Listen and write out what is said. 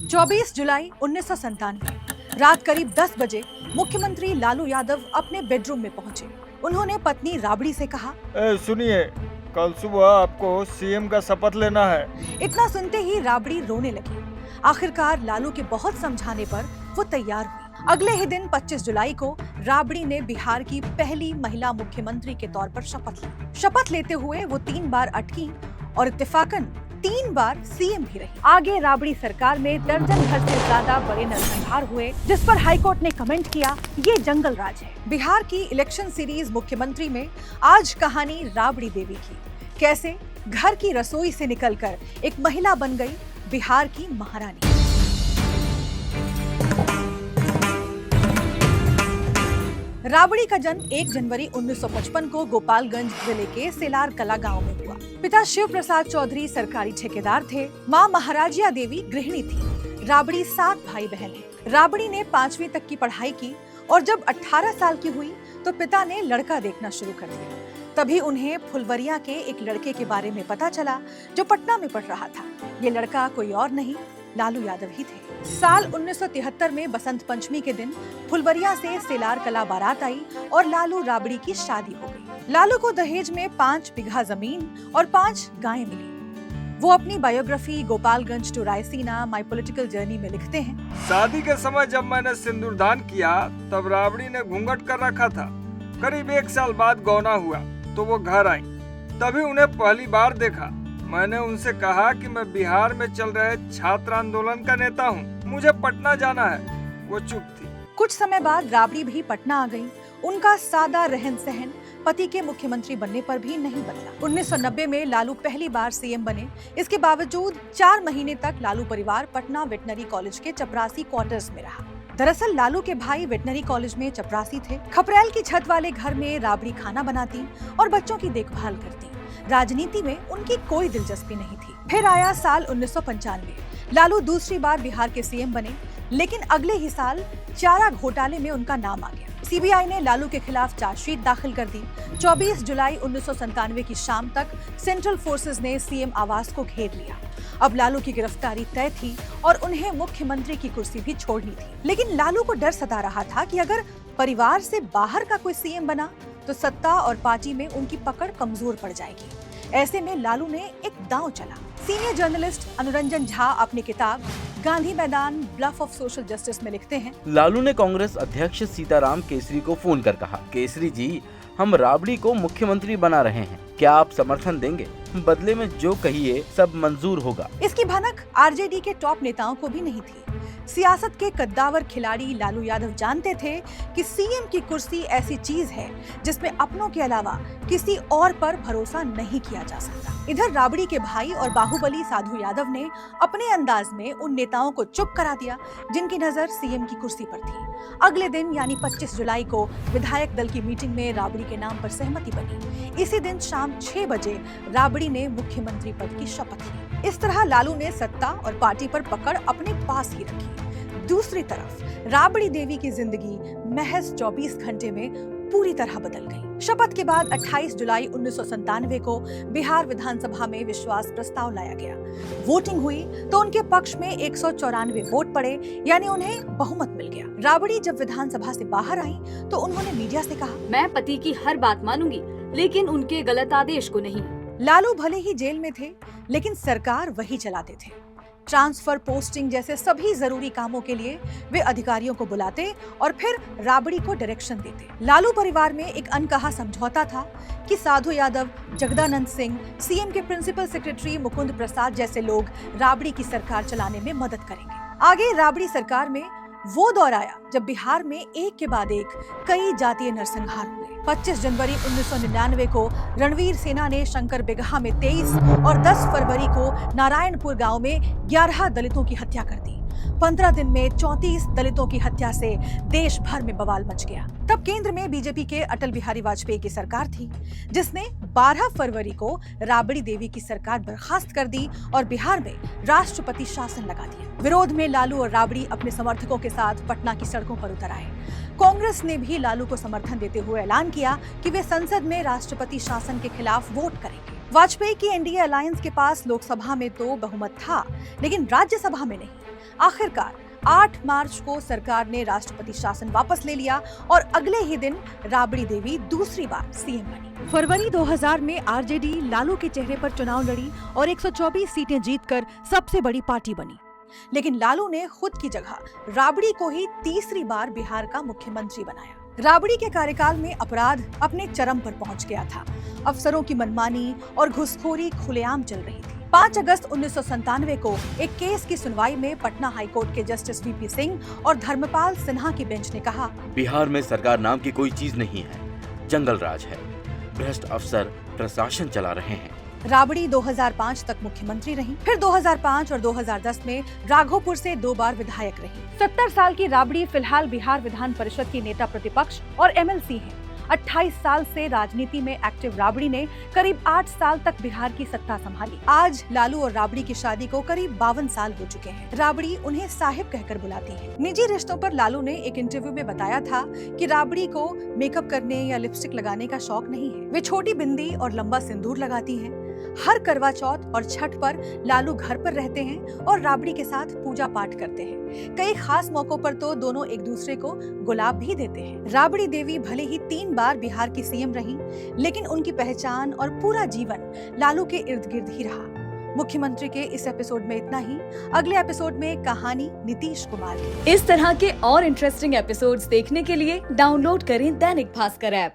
24 जुलाई 1997 रात करीब 10 बजे मुख्यमंत्री लालू यादव अपने बेडरूम में पहुंचे। उन्होंने पत्नी राबड़ी से कहा, सुनिए, कल सुबह आपको सीएम का शपथ लेना है। इतना सुनते ही राबड़ी रोने लगी। आखिरकार लालू के बहुत समझाने पर वो तैयार हुई। अगले ही दिन 25 जुलाई को राबड़ी ने बिहार की पहली महिला मुख्यमंत्री के तौर पर शपथ ली। शपथ लेते हुए वो 3 बार अटकी और इत्तेफाकन 3 बार सीएम भी रही। आगे राबड़ी सरकार में दर्जन भर से ज्यादा बड़े नरसंहार हुए, जिस पर हाईकोर्ट ने कमेंट किया, ये जंगल राज है। बिहार की इलेक्शन सीरीज मुख्यमंत्री में आज कहानी राबड़ी देवी की, कैसे घर की रसोई से निकलकर एक महिला बन गई बिहार की महारानी। राबड़ी का जन्म 1 जनवरी 1955 को गोपालगंज जिले के सेलार कला गांव में हुआ। पिता शिव प्रसाद चौधरी सरकारी ठेकेदार थे। मां महाराजिया देवी गृहिणी थी। राबड़ी 7 भाई बहन है। राबड़ी ने 5वीं तक की पढ़ाई की और जब 18 साल की हुई तो पिता ने लड़का देखना शुरू कर दिया। तभी उन्हें फुलवरिया के एक लड़के के बारे में पता चला जो पटना में पढ़ रहा था। ये लड़का कोई और नहीं, लालू यादव ही थे। साल 1973 में बसंत पंचमी के दिन फुलवरिया से सेलार कला बारात आई और लालू राबड़ी की शादी हो गई। लालू को दहेज में 5 बीघा जमीन और 5 गायें मिली। वो अपनी biography Gopalganj to Raisina my political journey में लिखते हैं, शादी के समय जब मैंने सिंदूरदान किया तब राबड़ी ने घूंघट कर रखा था। करीब 1 साल बाद गौना हुआ तो वो घर आई, तभी उन्हें पहली बार देखा। मैंने उनसे कहा कि मैं बिहार में चल रहे छात्र आंदोलन का नेता हूँ, मुझे पटना जाना है। वो चुप थी। कुछ समय बाद राबड़ी भी पटना आ गई। उनका सादा रहन सहन पति के मुख्यमंत्री बनने पर भी नहीं बदला। 1990 में लालू पहली बार सीएम बने। इसके बावजूद 4 महीने तक लालू परिवार पटना वेटनरी कॉलेज के चपरासी क्वार्टर्स में रहा। दरअसल लालू के भाई वेटनरी कॉलेज में चपरासी थे। खपरेल की छत वाले घर में राबड़ी खाना बनाती और बच्चों की देखभाल करती। राजनीति में उनकी कोई दिलचस्पी नहीं थी। फिर आया साल 1995। लालू दूसरी बार बिहार के सीएम बने, लेकिन अगले ही साल चारा घोटाले में उनका नाम आ गया। सीबीआई ने लालू के खिलाफ चार्जशीट दाखिल कर दी। 24 जुलाई 1997 की शाम तक सेंट्रल फोर्सेस ने सीएम आवास को घेर लिया। अब लालू की गिरफ्तारी तय थी और उन्हें मुख्यमंत्री की कुर्सी भी छोड़नी थी। लेकिन लालू को डर सता रहा था कि अगर परिवार से बाहर का कोई सीएम बना तो सत्ता और पार्टी में उनकी पकड़ कमजोर पड़ जाएगी। ऐसे में लालू ने एक दांव चला। सीनियर जर्नलिस्ट अनुरंजन झा अपनी किताब गांधी मैदान ब्लफ ऑफ सोशल जस्टिस में लिखते हैं, लालू ने कांग्रेस अध्यक्ष सीताराम केसरी को फोन कर कहा, केसरी जी, हम राबड़ी को मुख्यमंत्री बना रहे हैं, क्या आप समर्थन देंगे? बदले में जो कहिए सब मंजूर होगा। इसकी भनक आरजेडी के टॉप नेताओं को भी नहीं थी। सियासत के कद्दावर खिलाड़ी लालू यादव जानते थे कि सीएम की कुर्सी ऐसी चीज है जिसमें अपनों के अलावा किसी और पर भरोसा नहीं किया जा सकता। इधर राबड़ी के भाई और बाहुबली साधु यादव ने अपने अंदाज में उन नेताओं को चुप करा दिया जिनकी नजर सीएम की कुर्सी पर थी। अगले दिन यानी 25 जुलाई को विधायक दल की मीटिंग में राबड़ी के नाम पर सहमति बनी। इसी दिन शाम 6 बजे राबड़ी ने मुख्यमंत्री पद की शपथ ली। इस तरह लालू ने सत्ता और पार्टी पर पकड़ अपने पास ही रखी। दूसरी तरफ राबड़ी देवी की जिंदगी महज 24 घंटे में पूरी तरह बदल गई। शपथ के बाद 28 जुलाई 1997 को बिहार विधानसभा में विश्वास प्रस्ताव लाया गया। वोटिंग हुई तो उनके पक्ष में 194 वोट पड़े, यानी उन्हें बहुमत मिल गया। राबड़ी जब विधानसभा से बाहर आई तो उन्होंने मीडिया से कहा, मैं पति की हर बात मानूंगी, लेकिन उनके गलत आदेश को नहीं। लालू भले ही जेल में थे, लेकिन सरकार वही चलाते थे। ट्रांसफर, पोस्टिंग जैसे सभी जरूरी कामों के लिए वे अधिकारियों को बुलाते और फिर राबड़ी को डायरेक्शन देते। लालू परिवार में एक अनकहा समझौता था कि साधु यादव, जगदानंद सिंह, सीएम के प्रिंसिपल सेक्रेटरी मुकुंद प्रसाद जैसे लोग राबड़ी की सरकार चलाने में मदद करेंगे। आगे राबड़ी सरकार में वो दौर आया जब बिहार में एक के बाद एक कई जातीय नरसंहार हुए। 25 जनवरी 1999 को रणवीर सेना ने शंकर बिगहा में 23 और 10 फरवरी को नारायणपुर गांव में 11 दलितों की हत्या कर दी। 15 दिन में 34 दलितों की हत्या से देश भर में बवाल मच गया। तब केंद्र में बीजेपी के अटल बिहारी वाजपेयी की सरकार थी, जिसने 12 फरवरी को राबड़ी देवी की सरकार बर्खास्त कर दी और बिहार में राष्ट्रपति शासन लगा दिया। विरोध में लालू और राबड़ी अपने समर्थकों के साथ पटना की सड़कों पर उतर आए। कांग्रेस ने भी लालू को समर्थन देते हुए ऐलान किया कि वे संसद में राष्ट्रपति शासन के खिलाफ वोट करेंगे। वाजपेयी की एनडीए अलायंस के पास लोकसभा में तो बहुमत था, लेकिन राज्यसभा में नहीं। आखिरकार 8 मार्च को सरकार ने राष्ट्रपति शासन वापस ले लिया और अगले ही दिन राबड़ी देवी दूसरी बार सीएम बनी। फरवरी 2000 में आरजेडी लालू के चेहरे पर चुनाव लड़ी और 124 सीटें जीतकर सबसे बड़ी पार्टी बनी। लेकिन लालू ने खुद की जगह राबड़ी को ही तीसरी बार बिहार का मुख्यमंत्री बनाया। राबड़ी के कार्यकाल में अपराध अपने चरम पर पहुंच गया था। अफसरों की मनमानी और घुसखोरी खुलेआम चल रही थी। 5 अगस्त 1997 को एक केस की सुनवाई में पटना हाईकोर्ट के जस्टिस वीपी सिंह और धर्मपाल सिन्हा की बेंच ने कहा, बिहार में सरकार नाम की कोई चीज नहीं है, जंगल राज है, भ्रष्ट अफसर प्रशासन चला रहे हैं। राबड़ी 2005 तक मुख्यमंत्री रही, फिर 2005 और 2010 में राघोपुर से 2 बार विधायक रही। 70 साल की राबड़ी फिलहाल बिहार विधान परिषद की नेता प्रतिपक्ष और एमएलसी हैं। 28 साल से राजनीति में एक्टिव राबड़ी ने करीब 8 साल तक बिहार की सत्ता संभाली। आज लालू और राबड़ी की शादी को करीब 52 साल हो चुके हैं। राबड़ी उन्हें साहिब कहकर बुलाती है। निजी रिश्तों पर लालू ने एक इंटरव्यू में बताया था कि राबड़ी को मेकअप करने या लिपस्टिक लगाने का शौक नहीं है। वे छोटी बिंदी और लंबा सिंदूर लगाती हैं। हर करवा चौथ और छठ पर लालू घर पर रहते हैं और राबड़ी के साथ पूजा पाठ करते हैं। कई खास मौकों पर तो दोनों एक दूसरे को गुलाब भी देते हैं। राबड़ी देवी भले ही 3 बार बिहार की सीएम रही, लेकिन उनकी पहचान और पूरा जीवन लालू के इर्द गिर्द ही रहा। मुख्यमंत्री के इस एपिसोड में इतना ही। अगले एपिसोड में कहानी नीतीश कुमार की। इस तरह के और इंटरेस्टिंग एपिसोड्स देखने के लिए डाउनलोड करें दैनिक भास्कर ऐप।